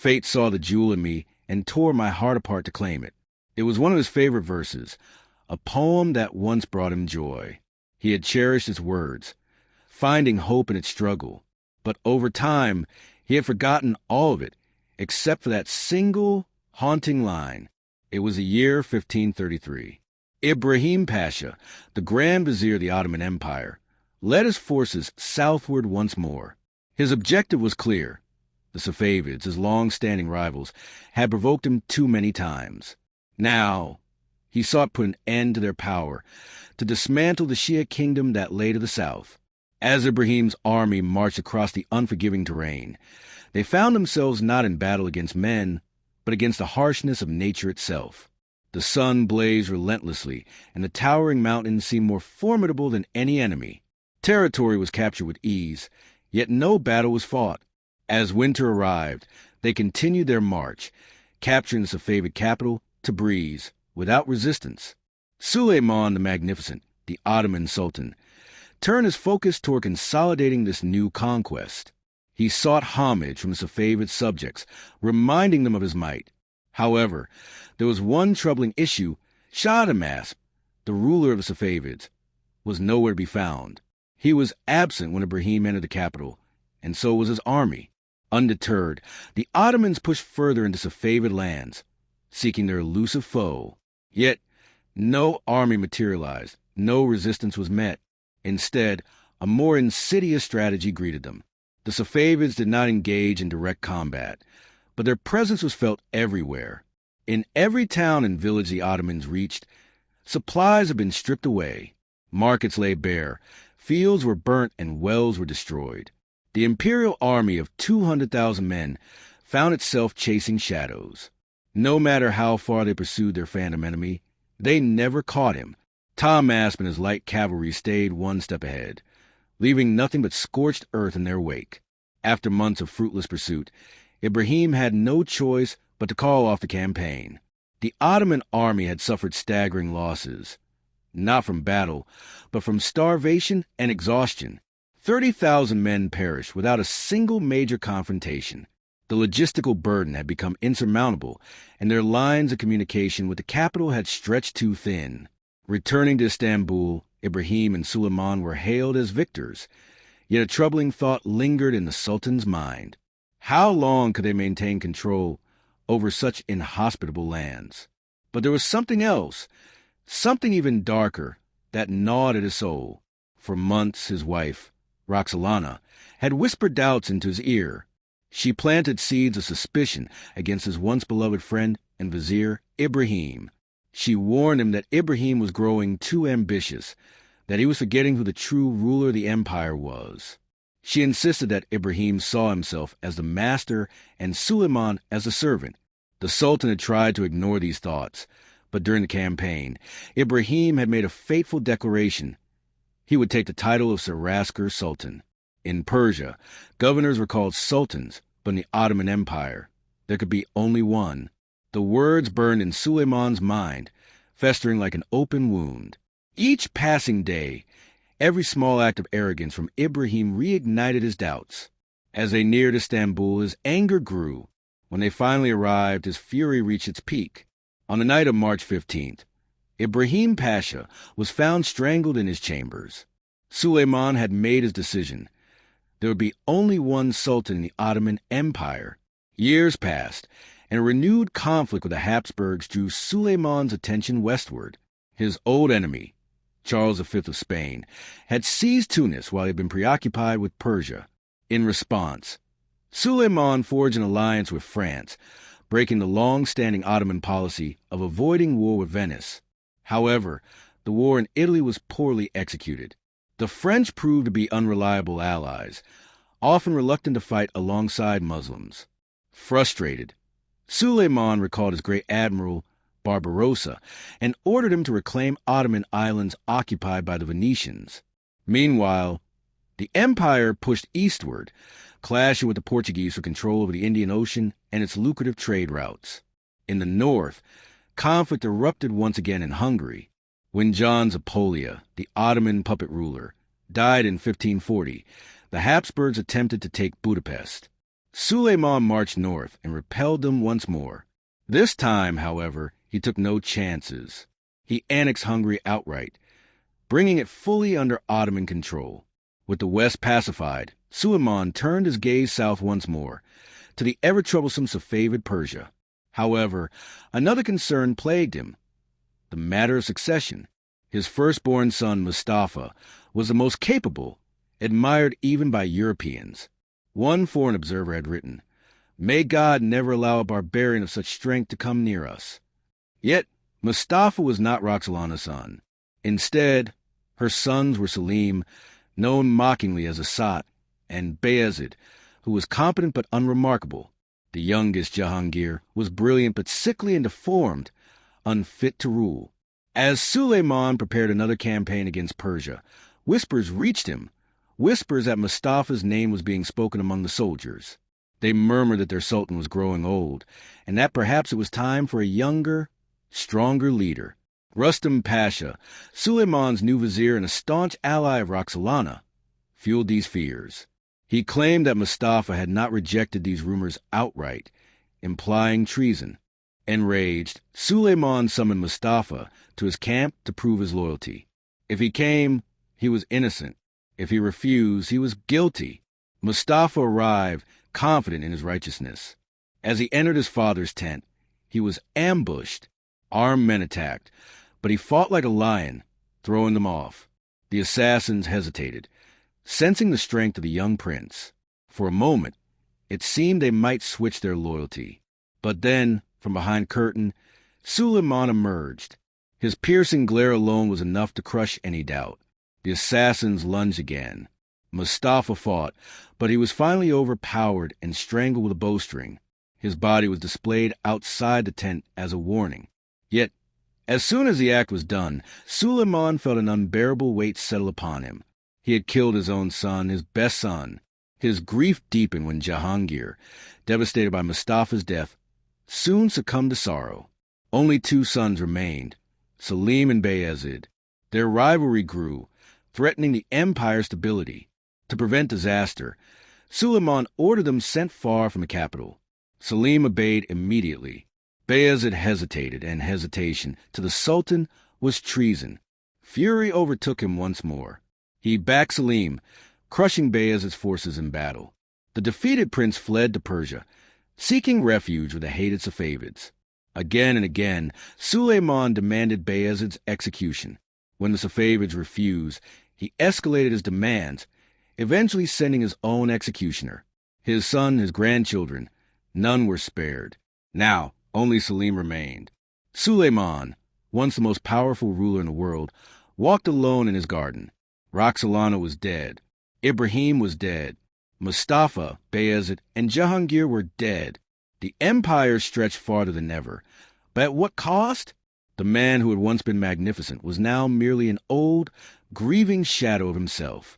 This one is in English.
Fate saw the jewel in me and tore my heart apart to claim it. It was one of his favorite verses, a poem that once brought him joy. He had cherished its words, finding hope in its struggle. But over time, he had forgotten all of it, except for that single, haunting line. It was the year 1533. Ibrahim Pasha, the Grand Vizier of the Ottoman Empire, led his forces southward once more. His objective was clear. The Safavids, his long-standing rivals, had provoked him too many times. Now, he sought to put an end to their power, to dismantle the Shia kingdom that lay to the south. As Ibrahim's army marched across the unforgiving terrain, they found themselves not in battle against men, but against the harshness of nature itself. The sun blazed relentlessly, and the towering mountains seemed more formidable than any enemy. Territory was captured with ease, yet no battle was fought. As winter arrived, they continued their march, capturing the Safavid capital, Tabriz, without resistance. Suleiman the Magnificent, the Ottoman Sultan, turned his focus toward consolidating this new conquest. He sought homage from the Safavid subjects, reminding them of his might. However, there was one troubling issue. Shah Damask, the ruler of the Safavids, was nowhere to be found. He was absent when Ibrahim entered the capital, and so was his army. Undeterred, the Ottomans pushed further into Safavid lands, seeking their elusive foe. Yet, no army materialized, no resistance was met. Instead, a more insidious strategy greeted them. The Safavids did not engage in direct combat, but their presence was felt everywhere. In every town and village the Ottomans reached, supplies had been stripped away. Markets lay bare, fields were burnt, and wells were destroyed. The imperial army of 200,000 men found itself chasing shadows. No matter how far they pursued their phantom enemy, they never caught him. Tahmasp and his light cavalry stayed one step ahead, leaving nothing but scorched earth in their wake. After months of fruitless pursuit, Ibrahim had no choice but to call off the campaign. The Ottoman army had suffered staggering losses, not from battle, but from starvation and exhaustion. 30,000 men perished without a single major confrontation. The logistical burden had become insurmountable, and their lines of communication with the capital had stretched too thin. Returning to Istanbul, Ibrahim and Suleiman were hailed as victors, yet a troubling thought lingered in the Sultan's mind. How long could they maintain control over such inhospitable lands? But there was something else, something even darker, that gnawed at his soul. For months his wife, Roxolana, had whispered doubts into his ear. She planted seeds of suspicion against his once beloved friend and vizier, Ibrahim. She warned him that Ibrahim was growing too ambitious, that he was forgetting who the true ruler of the empire was. She insisted that Ibrahim saw himself as the master and Suleiman as the servant. The Sultan had tried to ignore these thoughts, but during the campaign, Ibrahim had made a fateful declaration. He would take the title of Saraskar Sultan. In Persia, governors were called sultans, but in the Ottoman Empire, there could be only one. The words burned in Suleiman's mind, festering like an open wound. Each passing day, every small act of arrogance from Ibrahim reignited his doubts. As they neared Istanbul, his anger grew. When they finally arrived, his fury reached its peak. On the night of March 15th, Ibrahim Pasha was found strangled in his chambers. Suleiman had made his decision. There would be only one sultan in the Ottoman Empire. Years passed, and a renewed conflict with the Habsburgs drew Suleiman's attention westward. His old enemy, Charles V of Spain, had seized Tunis while he had been preoccupied with Persia. In response, Suleiman forged an alliance with France, breaking the long-standing Ottoman policy of avoiding war with Venice. However, the war in Italy was poorly executed. The French proved to be unreliable allies, often reluctant to fight alongside Muslims. Frustrated, Suleiman recalled his great admiral, Barbarossa, and ordered him to reclaim Ottoman islands occupied by the Venetians. Meanwhile, the empire pushed eastward, clashing with the Portuguese for control over the Indian Ocean and its lucrative trade routes. In the north, conflict erupted once again in Hungary. When John Zapolia, the Ottoman puppet ruler, died in 1540, the Habsburgs attempted to take Budapest. Suleiman marched north and repelled them once more. This time, however, he took no chances. He annexed Hungary outright, bringing it fully under Ottoman control. With the west pacified, Suleiman turned his gaze south once more, to the ever-troublesome Safavid Persia. However, another concern plagued him, the matter of succession. His firstborn son, Mustafa, was the most capable, admired even by Europeans. One foreign observer had written, "May God never allow a barbarian of such strength to come near us." Yet, Mustafa was not Roxolana's son. Instead, her sons were Selim, known mockingly as Asat, and Bayezid, who was competent but unremarkable. The youngest, Jahangir, was brilliant but sickly and deformed, unfit to rule. As Suleiman prepared another campaign against Persia, whispers reached him, whispers that Mustafa's name was being spoken among the soldiers. They murmured that their sultan was growing old, and that perhaps it was time for a younger, stronger leader. Rustam Pasha, Suleiman's new vizier and a staunch ally of Roxolana, fueled these fears. He claimed that Mustafa had not rejected these rumors outright, implying treason. Enraged, Suleiman summoned Mustafa to his camp to prove his loyalty. If he came, he was innocent. If he refused, he was guilty. Mustafa arrived, confident in his righteousness. As he entered his father's tent, he was ambushed. Armed men attacked, but he fought like a lion, throwing them off. The assassins hesitated, sensing the strength of the young prince. For a moment, it seemed they might switch their loyalty. But then, from behind curtain, Suleiman emerged. His piercing glare alone was enough to crush any doubt. The assassins lunged again. Mustafa fought, but he was finally overpowered and strangled with a bowstring. His body was displayed outside the tent as a warning. Yet, as soon as the act was done, Suleiman felt an unbearable weight settle upon him. He had killed his own son, his best son. His grief deepened when Jahangir, devastated by Mustafa's death, soon succumbed to sorrow. Only 2 sons remained, Selim and Bayezid. Their rivalry grew, threatening the empire's stability. To prevent disaster, Suleiman ordered them sent far from the capital. Selim obeyed immediately. Bayezid hesitated, and hesitation to the Sultan was treason. Fury overtook him once more. He backed Selim, crushing Bayezid's forces in battle. The defeated prince fled to Persia, seeking refuge with the hated Safavids. Again and again, Suleiman demanded Bayezid's execution. When the Safavids refused, he escalated his demands, eventually sending his own executioner. His son, his grandchildren, none were spared. Now, only Selim remained. Suleiman, once the most powerful ruler in the world, walked alone in his garden. Roxolana was dead. Ibrahim was dead. Mustafa, Bayezid, and Jahangir were dead. The empire stretched farther than ever. But at what cost? The man who had once been magnificent was now merely an old, grieving shadow of himself.